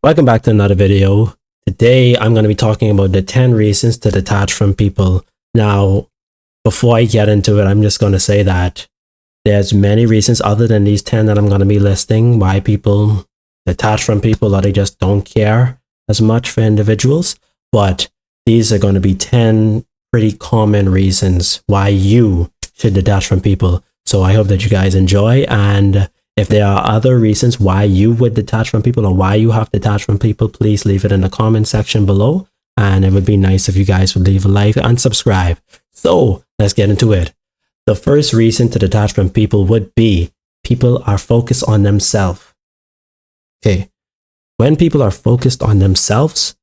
Welcome back to another video. Today I'm going to be talking about the 10 reasons to detach from people. Now, before I get into it, I'm just going to say that there's many reasons other than these 10 that I'm going to be listing why people detach from people, or they just don't care as much for individuals. But these are going to be 10 pretty common reasons why you should detach from people. So I hope that you guys enjoy, and if there are other reasons why you would detach from people or why you have detached from people, please leave it in the comment section below. And it would be nice if you guys would leave a like and subscribe. So let's get into it. The first reason to detach from people would be people are focused on themselves. Okay. When people are focused on themselves,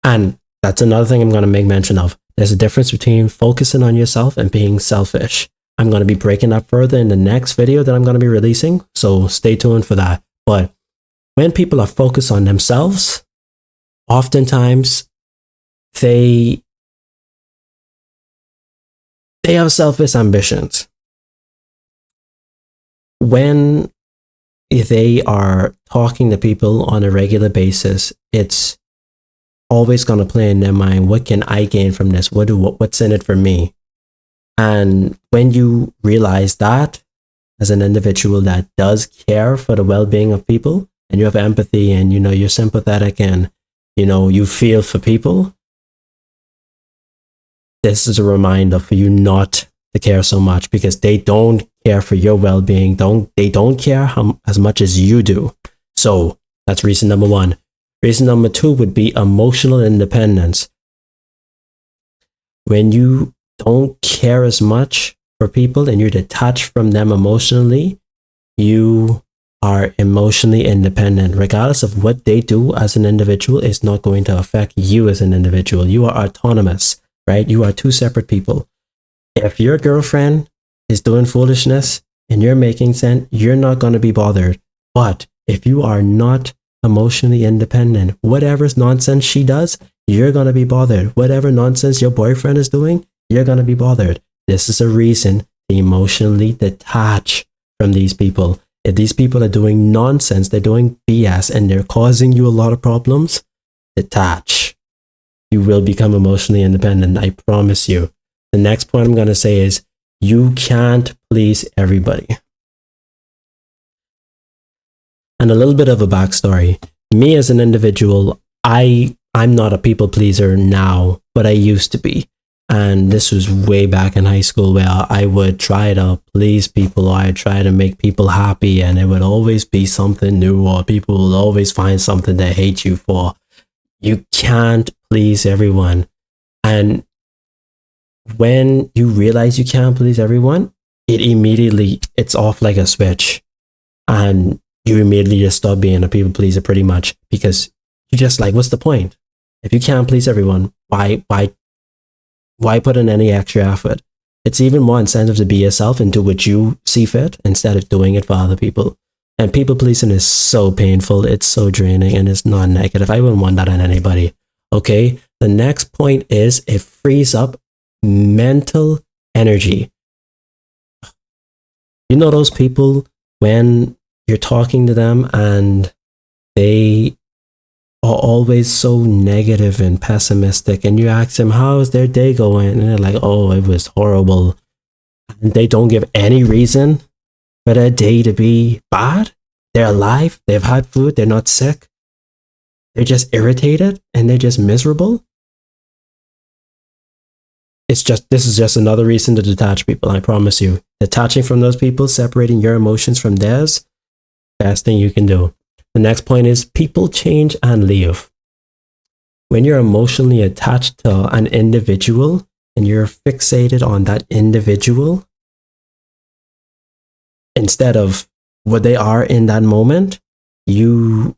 and that's another thing I'm going to make mention of. There's a difference between focusing on yourself and being selfish. I'm going to be breaking that further in the next video that I'm going to be releasing, so stay tuned for that. But when people are focused on themselves, oftentimes they have selfish ambitions. When they are talking to people on a regular basis, it's always going to play in their mind, what can I gain from this? What's in it for me? And when you realize that as an individual that does care for the well-being of people, and you have empathy, and you're sympathetic, and you feel for people, this is a reminder for you not to care so much, because they don't care for your well-being. They don't care as much as you do. So that's reason number one. Reason number two would be emotional independence. When you don't care as much for people and you're detached from them emotionally, you are emotionally independent. Regardless of what they do as an individual, it's not going to affect you as an individual. You are autonomous, right? You are two separate people. If your girlfriend is doing foolishness and you're making sense, you're not going to be bothered. But if you are not emotionally independent, whatever nonsense she does, you're going to be bothered. Whatever nonsense your boyfriend is doing, you're going to be bothered. This is a reason to emotionally detach from these people. If these people are doing nonsense, they're doing BS, and they're causing you a lot of problems, detach. You will become emotionally independent, I promise you. The next point I'm going to say is you can't please everybody. And a little bit of a backstory. Me as an individual, I'm not a people pleaser now, but I used to be. And this was way back in high school, where I would try to please people, or I'd try to make people happy, and it would always be something new, or people will always find something to hate you for. You can't please everyone. And when you realize you can't please everyone, it's off like a switch. And you immediately just stop being a people pleaser, pretty much, because you're just like, what's the point? If you can't please everyone, why put in any extra effort? It's even more incentive to be yourself and do what you see fit instead of doing it for other people. And people pleasing is so painful, it's so draining, and it's not negative. I wouldn't want that on anybody. Okay, the next point is it frees up mental energy. You know those people when you're talking to them and they are always so negative and pessimistic, and you ask them, how's their day going? And they're like, oh, it was horrible. And they don't give any reason for their day to be bad. They're alive, they've had food, they're not sick. They're just irritated and they're just miserable. This is just another reason to detach people, I promise you. Detaching from those people, separating your emotions from theirs, best thing you can do. The next point is people change and leave. When you're emotionally attached to an individual and you're fixated on that individual instead of what they are in that moment, you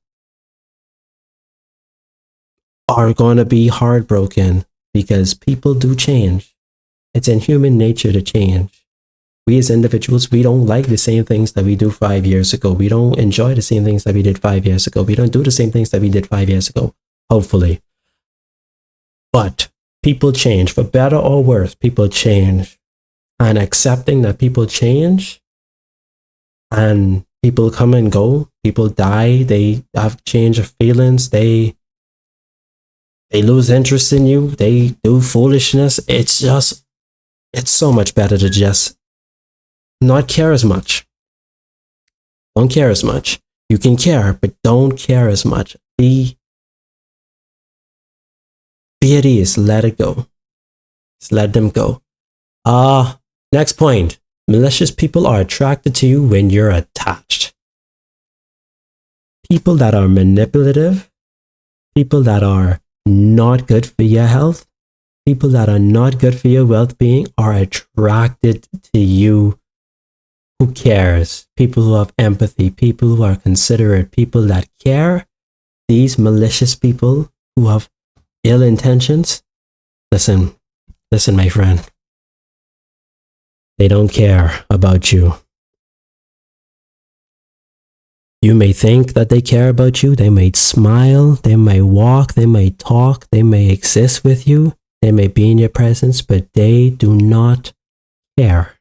are going to be heartbroken, because people do change. It's in human nature to change. We as individuals, we don't like the same things that we do 5 years ago. We don't enjoy the same things that we did 5 years ago. We don't do the same things that we did 5 years ago, hopefully. But people change, for better or worse, people change. And accepting that people change and people come and go, People die, they have change of feelings, they lose interest in you, they do foolishness. It's so much better to just not care as much. Don't care as much. You can care, but don't care as much. Be at ease. Let it go. Just let them go. Next point. Malicious people are attracted to you when you're attached. People that are manipulative, people that are not good for your health, people that are not good for your well-being are attracted to you. Who cares? People who have empathy, people who are considerate, people that care. These malicious people who have ill intentions, listen, my friend. They don't care about you. You may think that they care about you. They may smile, they may walk, they may talk, they may exist with you, they may be in your presence, but they do not care.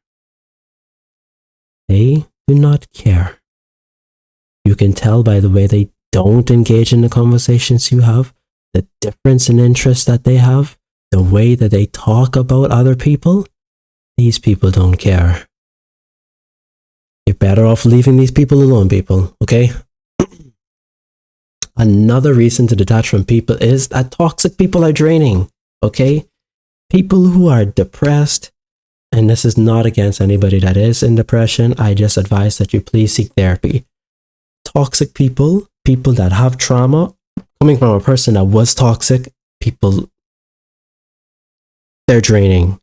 They do not care. You can tell by the way they don't engage in the conversations you have, the difference in interest that they have, the way that they talk about other people. These people don't care. You're better off leaving these people alone, people, okay? Another reason to detach from people is that toxic people are draining, okay? People who are depressed, and this is not against anybody that is in depression, I just advise that you please seek therapy. Toxic people, people that have trauma, coming from a person that was toxic, people, they're draining.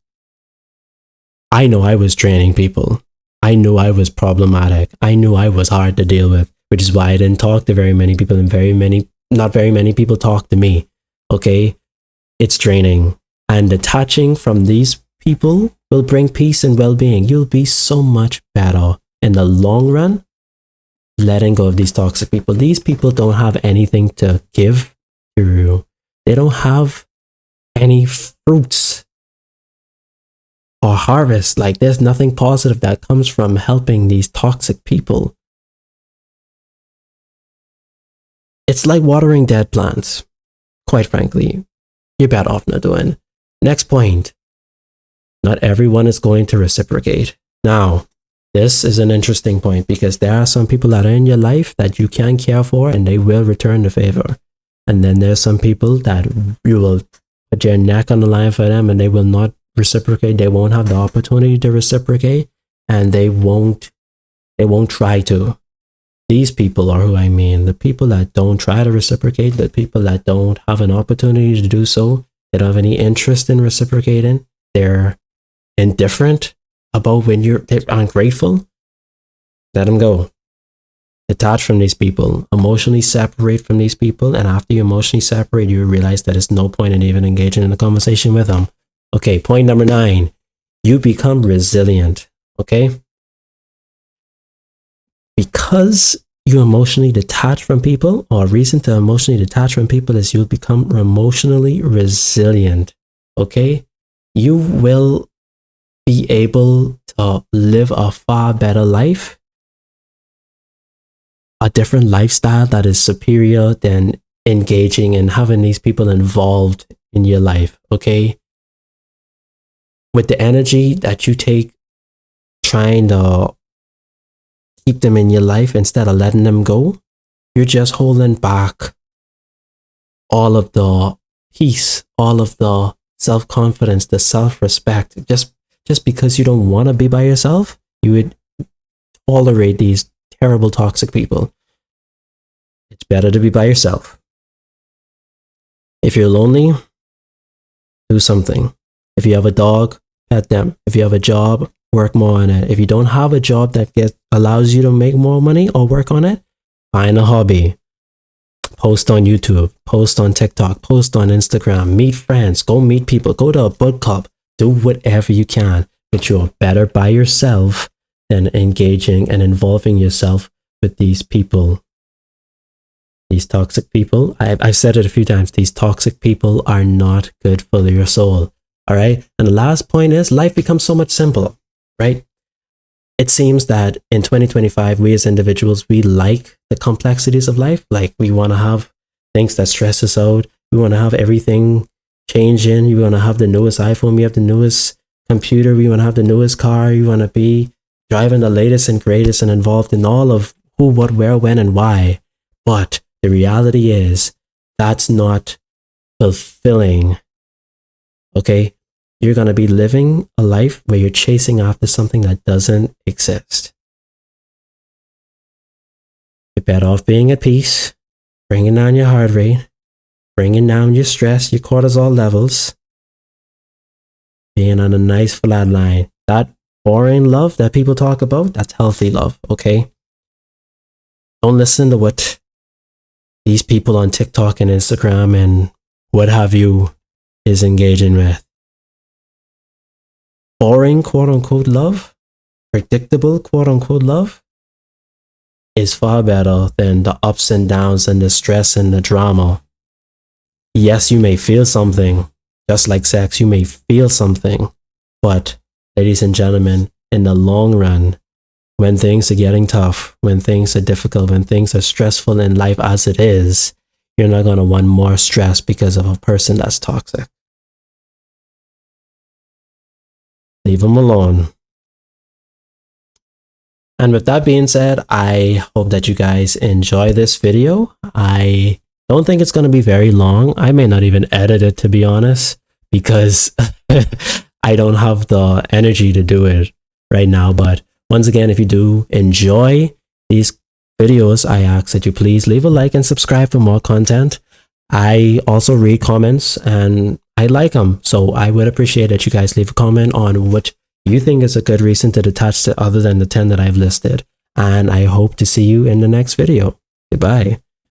I know I was draining people. I knew I was problematic. I knew I was hard to deal with, which is why I didn't talk to very many people, and not very many people talk to me. Okay? It's draining. And detaching from these people will bring peace and well-being. You'll be so much better in the long run letting go of these toxic people. These people don't have anything to give to you. They don't have any fruits or harvest. Like, there's nothing positive that comes from helping these toxic people. It's like watering dead plants. Quite frankly, you're better off not doing. Next point. Not everyone is going to reciprocate. Now, this is an interesting point because there are some people that are in your life that you can care for and they will return the favor. And then there's some people that you will put your neck on the line for them and they will not reciprocate. They won't have the opportunity to reciprocate, and they won't try to. These people are who I mean. The people that don't try to reciprocate, the people that don't have an opportunity to do so, they don't have any interest in reciprocating, they're indifferent about when they're ungrateful. Let them go. Detach from these people. Emotionally separate from these people, and after you emotionally separate, you realize that there's no point in even engaging in a conversation with them. Okay, point number 9. You become resilient, okay? Because you emotionally detach from people, or a reason to emotionally detach from people is you'll become emotionally resilient, okay? You will be able to live a far better life, a different lifestyle that is superior than engaging and having these people involved in your life, okay? With the energy that you take trying to keep them in your life instead of letting them go, you're just holding back all of the peace, all of the self-confidence, the self-respect. Just because you don't want to be by yourself, you would tolerate these terrible toxic people. It's better to be by yourself. If you're lonely, do something. If you have a dog, pet them. If you have a job, work more on it. If you don't have a job that allows you to make more money or work on it, find a hobby. Post on YouTube, post on TikTok, post on Instagram, meet friends, go meet people, go to a book club, do whatever you can. But you're better by yourself than engaging and involving yourself with these people. These toxic people, I've said it a few times, these toxic people are not good for your soul. All right. And the last point is life becomes so much simpler, right? it seems that in 2025, we as individuals, we like the complexities of life. Like we want to have things that stress us out. We want to have everything changing. We want to have the newest iPhone. We have the newest computer. We want to have the newest car. We want to be driving the latest and greatest and involved in all of who, what, where, when, and why. But the reality is that's not fulfilling. Okay? You're going to be living a life where you're chasing after something that doesn't exist. You're better off being at peace, bringing down your heart rate, bringing down your stress, your cortisol levels, being on a nice flat line. That boring love that people talk about, that's healthy love, okay? Don't listen to what these people on TikTok and Instagram and what have you is engaging with. Boring, quote unquote, love, predictable, quote unquote, love is far better than the ups and downs and the stress and the drama. Yes, you may feel something, just like sex, you may feel something, but ladies and gentlemen, in the long run, when things are getting tough, when things are difficult, when things are stressful in life as it is, you're not going to want more stress because of a person that's toxic. Leave them alone. And with that being said, I hope that you guys enjoy this video. I don't think it's going to be very long. I may not even edit it, to be honest, because I don't have the energy to do it right now. But once again, if you do enjoy these videos, I ask that you please leave a like and subscribe for more content. I also read comments and I like them. So I would appreciate that you guys leave a comment on what you think is a good reason to detach to other than the 10 that I've listed. And I hope to see you in the next video. Goodbye.